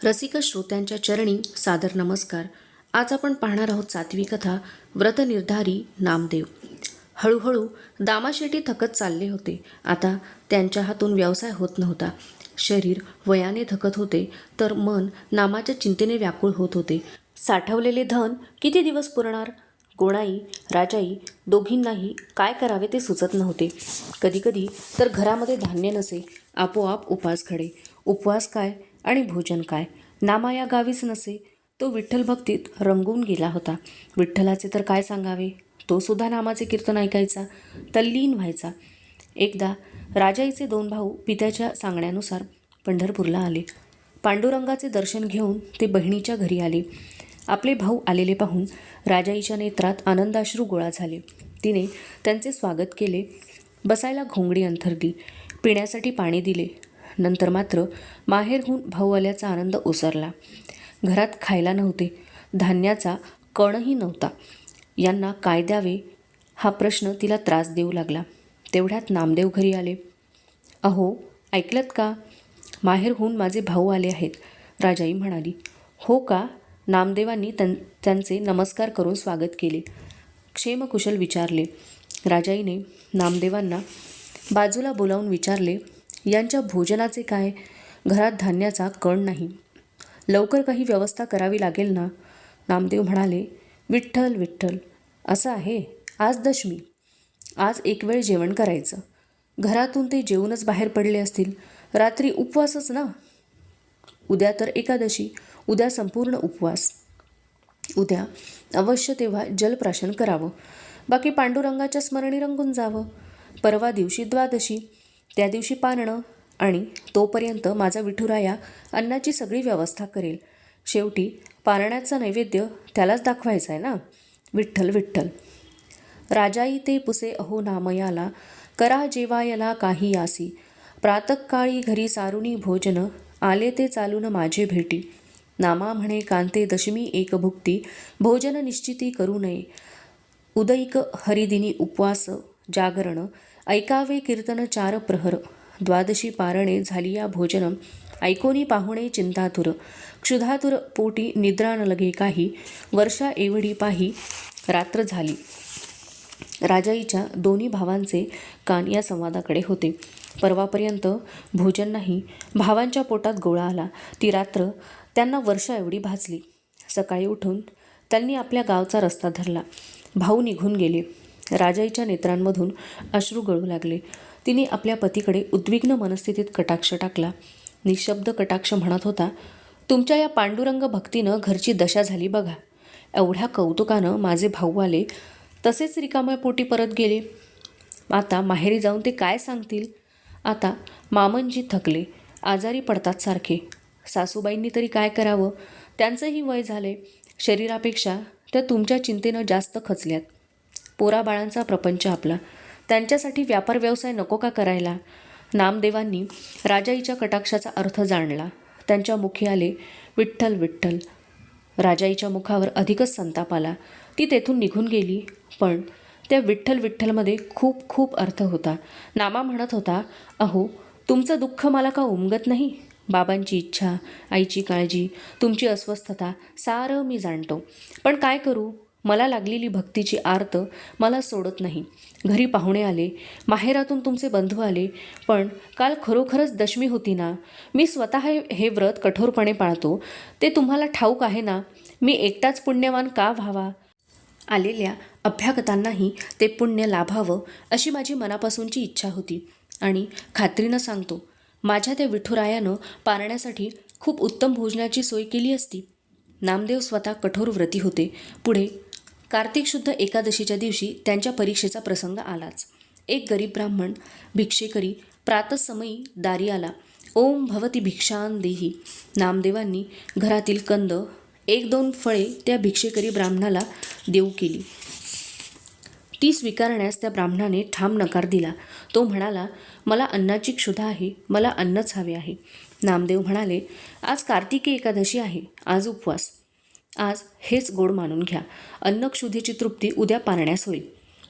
रसिक श्रोत्यांच्या चरणी सादर नमस्कार. आज आपण पाहणार आहोत 7वी कथा व्रतनिर्धारी नामदेव. हळूहळू दामाशेट्टी थकत चालले होते. आता त्यांच्या हातून व्यवसाय होत नव्हता. शरीर वयाने थकत होते तर मन नामाच्या चिंतेने व्याकुळ होत होते. साठवलेले धन किती दिवस पुरणार? गोणाई राजाई दोघींनाही काय करावे ते सुचत नव्हते. कधीकधी तर घरामध्ये धान्य नसे, आपोआप उपास घडे. उपवास काय आणि भोजन काय, नामा या गावीच नसे. तो विठ्ठल भक्तीत रंगून गेला होता. विठ्ठलाचे तर काय सांगावे, तो सुद्धा नामाचे कीर्तन ऐकायचा, तल्लीन व्हायचा. एकदा राजाईचे 2 भाऊ पित्याच्या सांगण्यानुसार पंढरपूरला आले. पांडुरंगाचे दर्शन घेऊन ते बहिणीच्या घरी आले. आपले भाऊ आलेले पाहून राजाईच्या नेत्रात आनंदाश्रू गोळा झाले. तिने त्यांचे स्वागत केले, बसायला घोंगडी अंथरली, पिण्यासाठी पाणी दिले. नंतर मात्र माहेरहून भाऊ आल्याचा आनंद ओसरला. घरात खायला नव्हते, धान्याचा कणही नव्हता. यांना काय द्यावे हा प्रश्न तिला त्रास देऊ लागला. तेवढ्यात नामदेव घरी आले. अहो, ऐकलत का? माहेरहून माझे भाऊ आले आहेत, राजाई म्हणाली. हो का? नामदेवांनी त्यांचे नमस्कार करून स्वागत केले. क्षेमकुशल विचारले. राजाईने नामदेवांना बाजूला बोलावून विचारले, यांच्या भोजनाचे काय? घरात धान्याचा कण नाही, लवकर काही व्यवस्था करावी लागेल ना? नामदेव म्हणाले, विठ्ठल विठ्ठल, असं आहे. आज दशमी, आज एक वेळ जेवण करायचं. घरातून ते जेवूनच बाहेर पडले असतील. रात्री उपवासच ना. उद्या तर एकादशी, उद्या संपूर्ण उपवास. उद्या अवश्य तेव्हा जलप्राशन करावं. बाकी पांडुरंगाच्या स्मरणी रंगून जावं. परवा दिवशी द्वादशी, त्या दिवशी पारणं, आणि तोपर्यंत माझा विठुराया अन्नाची सगळी व्यवस्था करेल. शेवटी पारण्याचा नैवेद्य त्यालाच दाखवायचा आहे ना. विठ्ठल विठ्ठल. राजाई ते पुसे अहो नामयाला, करा जेवायला काही यासी. प्रातःकाळी घरी सारुणी भोजन, आले ते चालून माझे भेटी. नामा म्हणे कांते दशमी एक भुक्ती, भोजन निश्चिती करू नये. उदयिक हरिदिनी उपवास जागरण, ऐकावे कीर्तन 4 प्रहर. द्वादशी पारणे झालिया भोजनम, ऐकोनी पाहुणे चिंतातुर. क्षुधातुर पोटी निद्रा न लगे काही, वर्षा एवढी पाही रात्र झाली. राजाईच्या दोन्ही भावांचे कान या संवादाकडे होते. परवापर्यंत भोजन नाही, भावांच्या पोटात गोळा आला. ती रात्र त्यांना वर्षा एवढी भाजली. सकाळी उठून त्यांनी आपल्या गावचा रस्ता धरला. भाऊ निघून गेले. राजाईच्या नेत्रांमधून अश्रू गळू लागले. तिने आपल्या पतीकडे उद्विग्न मनस्थितीत कटाक्ष टाकला. निशब्द कटाक्ष म्हणत होता, तुमच्या या पांडुरंग भक्तीनं घरची दशा झाली बघा. एवढ्या कौतुकानं माझे भाऊ आले, तसेच रिकाम्या पोटी परत गेले. आता माहेरी जाऊन ते काय सांगतील? आता मामनजी थकले, आजारी पडतात सारखे. सासूबाईंनी तरी काय करावं? त्यांचंही वय झाले. शरीरापेक्षा त्या तुमच्या चिंतेनं जास्त खचल्यात. पोराबाळांचा प्रपंच आपला, त्यांच्यासाठी व्यापार व्यवसाय नको का करायला? नामदेवांनी राजाईच्या कटाक्षाचा अर्थ जाणला. त्यांच्या मुखी आले, विठ्ठल विठ्ठल. राजाईच्या मुखावर अधिकच संताप आला. ती तेथून निघून गेली. पण त्या विठ्ठल विठ्ठलमध्ये खूप खूप अर्थ होता. नामा म्हणत होता, अहो, तुमचं दुःख मला का उमगत नाही? बाबांची इच्छा, आईची काळजी, तुमची अस्वस्थता सारं मी जाणतो. पण काय करू? मला लागलेली भक्तीची आर्त मला सोडत नाही. घरी पाहुणे आले, माहेरातून तुमचे बंधू आले. पण काल खरोखरच दशमी होती ना. मी स्वतः हे व्रत कठोरपणे पाळतो, ते तुम्हाला ठाऊक आहे ना. मी एकटाच पुण्यवान का व्हावा? आलेल्या अभ्यागतांनाही ते पुण्य लाभावं अशी माझी मनापासूनची इच्छा होती. आणि खात्रीनं सांगतो, माझ्या त्या विठुरायानं पारण्यासाठी खूप उत्तम भोजनाची सोय केली असती. नामदेव स्वतः कठोर व्रती होते. पुढे कार्तिक शुद्ध एकादशीच्या दिवशी त्यांच्या परीक्षेचा प्रसंग आलाच. एक गरीब ब्राह्मण भिक्षेकरी प्रातःसमयी दारी आला. ओम भवती भिक्षां देही. नामदेवांनी घरातील कंद 1-2 फळे त्या भिक्षेकरी ब्राह्मणाला देऊ केली. ती स्वीकारण्यास त्या ब्राह्मणाने ठाम नकार दिला. तो म्हणाला, मला अन्नाची क्षुधा आहे, मला अन्नच हवे आहे. नामदेव म्हणाले, आज कार्तिकी एकादशी आहे, आज उपवास. आज हेच गोड मानून घ्या. अन्नक्षुधेची तृप्ती उद्या पारण्यास होईल.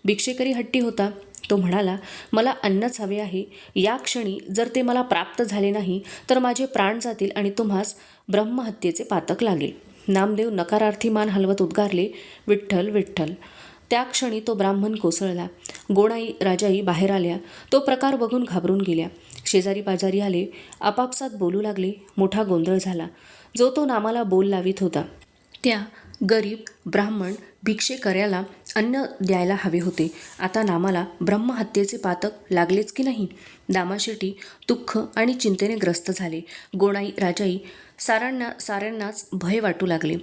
भिक्षेकरी हट्टी होता. तो म्हणाला, मला अन्नच हवे आहे. या क्षणी जर ते मला प्राप्त झाले नाही तर माझे प्राण जातील आणि तुम्हास ब्रह्महत्येचे पातक लागेल. नामदेव नकारार्थी मान हलवत उद्गारले, विठ्ठल विठ्ठल. त्या क्षणी तो ब्राह्मण कोसळला. गोणाई राजाई बाहेर आल्या. तो प्रकार बघून घाबरून गेल्या. शेजारी पाजारी आले. आपापसात बोलू लागले. मोठा गोंधळ झाला. जो तो नामाला बोल लावित होता त्या गरीब ब्राह्मण भिक्षेकऱ्याला अन्न द्यायला हवे होते. आता नामाला ब्रह्महत्येचे पातक लागलेच की नाही. दामाशेटी दुःख आणि चिंतेने ग्रस्त झाले. गोणाई राजाई साऱ्यांनाच भय वाटू लागले.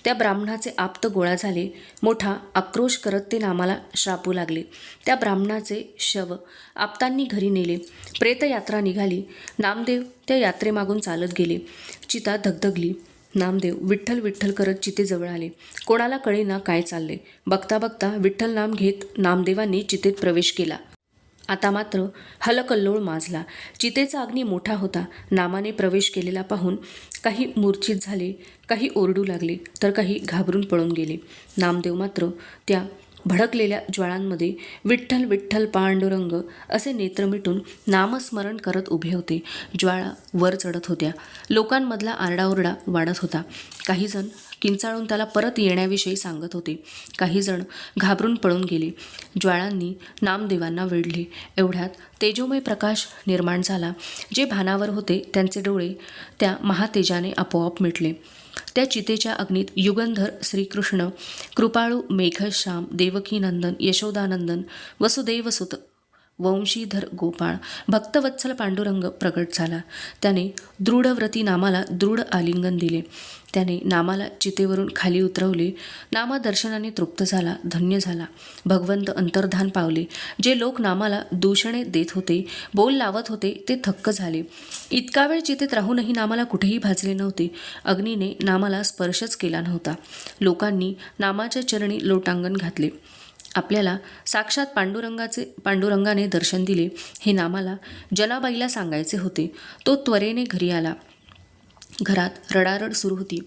त्या ब्राह्मणाचे आप्त गोळा झाले. मोठा आक्रोश करत ते नामाला श्रापू लागले. त्या ब्राह्मणाचे शव आप्तांनी घरी नेले. प्रेतयात्रा निघाली. नामदेव त्या यात्रेमागून चालत गेले. चिता धगधगली. नामदेव विठ्ठल विठ्ठल करत चितेजवळ आले. कोणाला कळेना काय चालले. बघता बघता विठ्ठल नाम घेत नामदेवांनी चितेत प्रवेश केला. आता मात्र हलकल्लोळ माजला. चितेचा अग्नी मोठा होता. नामाने प्रवेश केलेला पाहून काही मूर्छित झाले, काही ओरडू लागले, तर काही घाबरून पळून गेले. नामदेव मात्र त्या भडकलेल्या ज्वाळांमध्ये विठ्ठल विठ्ठल पांडुरंग असे नेत्र मिटून नामस्मरण करत उभे होते. ज्वाळा वर चढत होत्या. लोकांमधला आरडाओरडा वाढत होता. काही जण किंचाळून त्याला परत येण्याविषयी सांगत होते. काही जण घाबरून पळून गेले. ज्वाळांनी नामदेवांना वेढले. एवढ्यात तेजोमय प्रकाश निर्माण झाला. जे भानावर होते त्यांचे डोळे त्या महातेजाने आपोआप मिटले. त्या चितेच्या अग्नीत युगंधर श्रीकृष्ण, कृपाळू मेघश्याम, देवकीनंदन, यशोदानंदन, वसुदेवसुत, वंशीधर गोपाळ, भक्तवत्सल पांडुरंग प्रगट झाला. त्याने दृढव्रती नामाला दृढ आलिंगन दिले. त्याने नामाला चितेवरून खाली उतरवले. नामा दर्शनाने तृप्त झाला, धन्य झाला. भगवंत अंतर्धान पावले. जे लोक नामाला दूषणे देत होते, बोल लावत होते, ते थक्क झाले. इतका वेळ चितेत राहूनही नामाला कुठेही भाजले नव्हते. अग्नीने नामाला स्पर्शच केला नव्हता. लोकांनी नामाच्या चरणी लोटांगण घातले. आपल्याला साक्षात पांडुरंगाने दर्शन दिले हे नामाला जनाबाईला सांगायचे होते. तो त्वरेने घरी आला. घरात रडारड सुरू होती.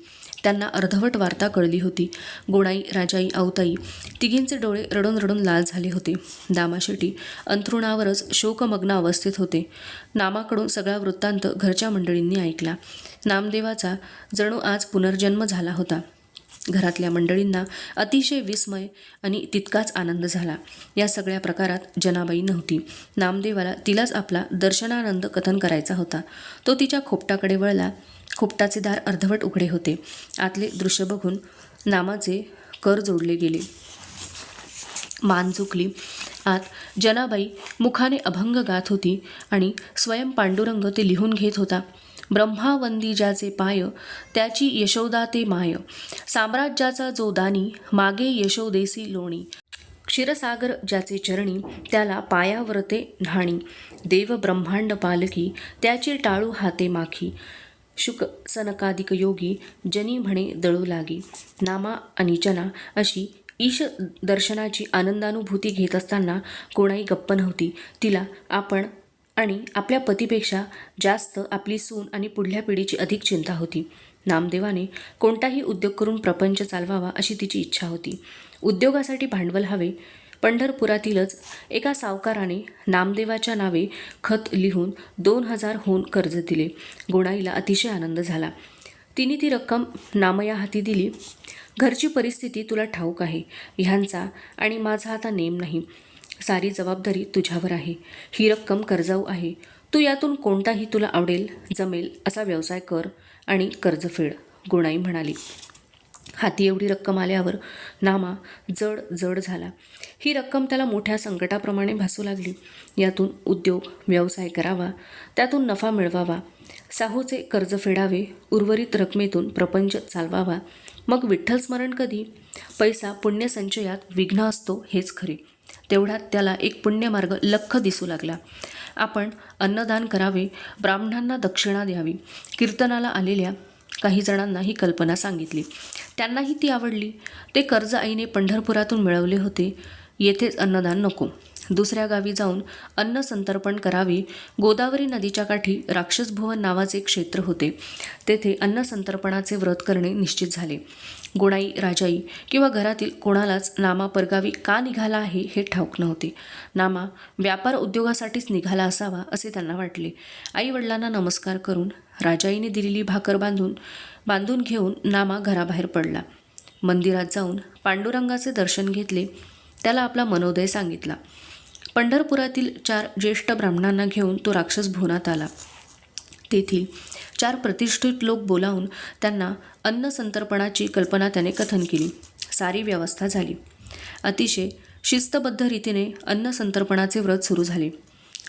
त्यांना अर्धवट वार्ता कळली होती. गोणाई राजाई औताई तिघींचे डोळे रडून रडून लाल झाले होते. दामाशेटी अंथरुणावरच शोकमग्न अवस्थेत होते. नामाकडून सगळा वृत्तांत घरच्या मंडळींनी ऐकला. नामदेवाचा जणू आज पुनर्जन्म झाला होता. घरातल्या मंडळींना अतिशय विस्मय आणि तितकाच आनंद झाला. या सगळ्या प्रकारात जनाबाई नव्हती. नामदेवाला तिलाच आपला दर्शनानंद कथन करायचा होता. तो तिच्या खोपटाकडे वळला. खोपटाचे दार अर्धवट उघडे होते. आतले दृश्य बघून नामाचे कर जोडले गेले. मान झुकली. आत जनाबाई मुखाने अभंग गात होती आणि स्वयं पांडुरंग ते लिहून घेत होता. ब्रह्मावंदी ज्याचे पाय, त्याची यशोदा ते माय. साम्राज्याचा जो दानी, मागे यशोदेसी लोणी. क्षीरसागर ज्याचे चरणी, त्याला पायावरते न्हाणी. देव ब्रह्मांड पालकी, त्याची टाळू हाते माखी. शुक सनकादिक योगी, जनी म्हणे दळू लागी. नामा आणि जना अशी ईश दर्शनाची आनंदानुभूती घेत असताना कोणाही गप्प नव्हती. तिला आपण आणि आपल्या पतीपेक्षा जास्त आपली सून आणि पुढल्या पिढीची अधिक चिंता होती. नामदेवाने कोणताही उद्योग करून प्रपंच चालवावा अशी तिची इच्छा होती. उद्योगासाठी भांडवल हवे. पंढरपुरातीलच एका सावकाराने नामदेवाच्या नावे खत लिहून 2000 होऊन कर्ज दिले. गोणाईला अतिशय आनंद झाला. तिने ती रक्कम नामया हाती दिली. घरची परिस्थिती तुला ठाऊक आहे. ह्यांचा आणि माझा आता नेम नाही. सारी जबाबदारी तुझ्यावर आहे. ही रक्कम कर्जाऊ आहे. तू यातून कोणताही तुला आवडेल जमेल असा व्यवसाय कर आणि कर्ज फेड, गोणाई म्हणाली. हाती एवढी रक्कम आल्यावर नामा जड जड झाला. ही रक्कम त्याला मोठ्या संकटाप्रमाणे भासू लागली. यातून उद्योग व्यवसाय करावा, त्यातून नफा मिळवावा, साहूचे कर्ज फेडावे, उर्वरित रकमेतून प्रपंच चालवावा. मग विठ्ठल स्मरण कधी? पैसा पुण्यसंचयात विघ्न असतो हेच खरे. तेवढ्यात त्याला एक पुण्यमार्ग लख्ख दिसू लागला. आपण अन्नदान करावे, ब्राह्मणांना दक्षिणा द्यावी. कीर्तनाला आलेल्या काही जणांना ही कल्पना सांगितली. त्यांनाही ती आवडली. ते कर्ज आईने पंढरपुरातून मिळवले होते. येथेच अन्नदान नको. दुसऱ्या गावी जाऊन अन्न संतर्पण करावे. गोदावरी नदीच्या काठी राक्षसभुवन नावाचे क्षेत्र होते. तेथे अन्न संतर्पणाचे व्रत करणे निश्चित झाले. गोणाई, राजाई किंवा घरातील कोणालाच नामा परगावी का निघाला आहे हे ठाऊक नव्हते. नामा व्यापार उद्योगासाठीच निघाला असावा असे त्यांना वाटले. आई वडिलांना नमस्कार करून राजाईने दिलेली भाकर बांधून घेऊन नामा घराबाहेर पडला. मंदिरात जाऊन पांडुरंगाचे दर्शन घेतले. त्याला आपला मनोदय सांगितला. पंढरपुरातील 4 ज्येष्ठ ब्राह्मणांना घेऊन तो राक्षस भुवनात आला. तेथील 4 प्रतिष्ठित लोक बोलावून त्यांना अन्न संतर्पणाची कल्पना त्याने कथन केली. सारी व्यवस्था झाली. अतिशय शिस्तबद्ध रीतीने अन्न संतर्पणाचे व्रत सुरू झाले.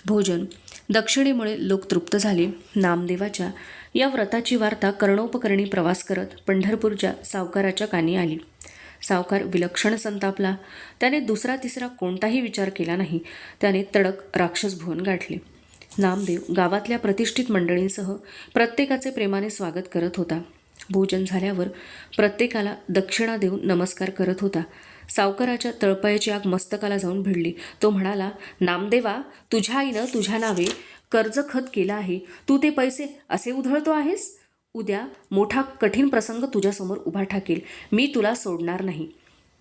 भोजन दक्षिणेमुळे लोक तृप्त झाले. नामदेवाच्या या व्रताची वार्ता कर्णोपकर्णी प्रवास करत पंढरपूरच्या सावकाराच्या कानी आली. सावकार विलक्षण संतापला. त्याने दुसरा तिसरा कोणताही विचार केला नाही. त्याने तडक राक्षस भुवन गाठले. नामदेव गावातल्या प्रतिष्ठित मंडळींसह प्रत्येकाचे प्रेमाने स्वागत करत होता. भोजन झाल्यावर प्रत्येकाला दक्षिणा देऊन नमस्कार करत होता. सावकाराच्या तळपायाची आग मस्तकाला जाऊन भिडली. तो म्हणाला, नामदेवा, तुझ्या आईनं तुझ्या नावे कर्ज खत केलं आहे. तू ते पैसे असे उधळतो आहेस. उद्या मोठा कठीण प्रसंग तुझ्यासमोर उभा ठाकेल. मी तुला सोडणार नाही.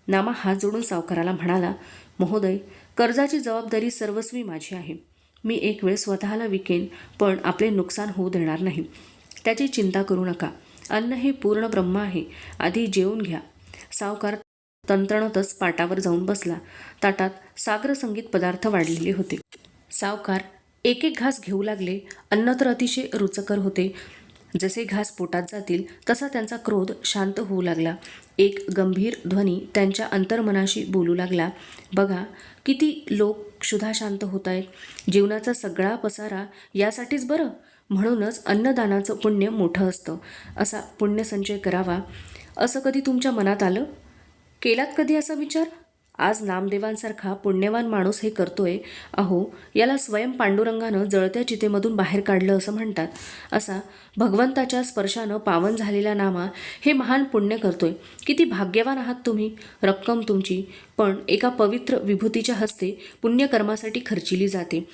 नामा हात जोडून सावकाराला म्हणाला, महोदय, कर्जाची जबाबदारी सर्वस्वी माझी आहे. मी एक वेळ स्वतःला विकेन, पण आपले नुकसान होऊ देणार नाही. त्याची चिंता करू नका. अन्न हे पूर्ण ब्रह्म आहे. आधी जेवून घ्या. सावकार तंतणतच पाटावर जाऊन बसला. ताटात सागरसंगीत पदार्थ वाढलेले होते. सावकार एक एक घास घेऊ लागले. अन्न तर अतिशय रुचकर होते. जसे घास पोटात जातील तसा त्यांचा क्रोध शांत होऊ लागला. एक गंभीर ध्वनी त्यांच्या अंतर्मनाशी बोलू लागला, बघा किती लोक क्षुधाशांत होत आहेत. जीवनाचा सगळा पसारा यासाठीच बरं. म्हणूनच अन्नदानाचं पुण्य मोठं असतं. असा पुण्यसंचय करावा असं कधी तुमच्या मनात आलं? केलात कधी असा विचार? आज नामदेवांसारखा पुण्यवान माणूस हे करतोय. अहो, याला स्वयं पांडुरंगानं जळत्या चितेमधून बाहेर काढलं असं म्हणतात. असा भगवंताच्या स्पर्शानं पावन झालेला नामा हे महान पुण्य करतोय. किती भाग्यवान आहात तुम्ही. रक्कम तुमची, पण एका पवित्र विभूतीच्या हस्ते पुण्यकर्मासाठी खर्चिली जाते.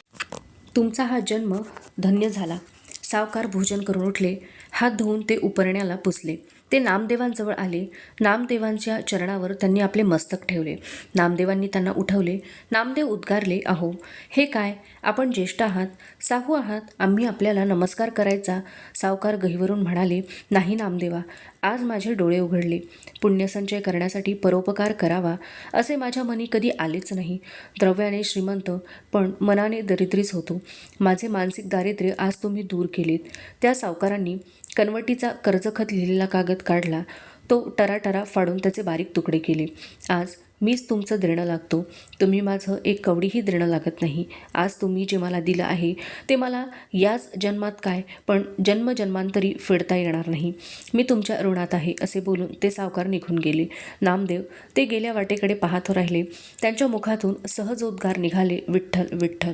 तुमचा हा जन्म धन्य झाला. सावकार भोजन करून उठले. हात धुवून ते उपरण्याला पुसले. ते नामदेवांजवळ आले. नामदेवांच्या चरणावर त्यांनी आपले मस्तक ठेवले. नामदेवांनी त्यांना उठवले. नामदेव उद्गारले, अहो, हे काय, आपण ज्येष्ठ आहात, साहू आहात, आम्ही आपल्याला नमस्कार करायचा. सावकार गहिवरून म्हणाले, नाही नामदेवा, आज माझे डोळे उघडले. पुण्यसंचय करण्यासाठी परोपकार करावा असे माझ्या मनी कधी आलेच नाही. द्रव्याने श्रीमंत, पण मनाने दरिद्रीच होतो. माझे मानसिक दारिद्र्य आज तुम्ही दूर केलेत. त्या सावकारांनी कनवटीचा कर्जखत लिहिलेला कागद काढला. तो टराटरा फाडून त्याचे बारीक तुकडे केले. आज मीच तुमचं देणं लागतो. तुम्ही माझं एक कवडीही देणं लागत नाही. आज तुम्ही जे मला दिलं आहे ते मला याच जन्मात काय, पण जन्मजन्मांतरी फेडता येणार नाही. मी तुमच्या ऋणात आहे असे बोलून ते सावकार निघून गेले. नामदेव ते गेल्या वाटेकडे पाहत राहिले. त्यांच्या मुखातून सहजोद्गार निघाले, विठ्ठल विठ्ठल.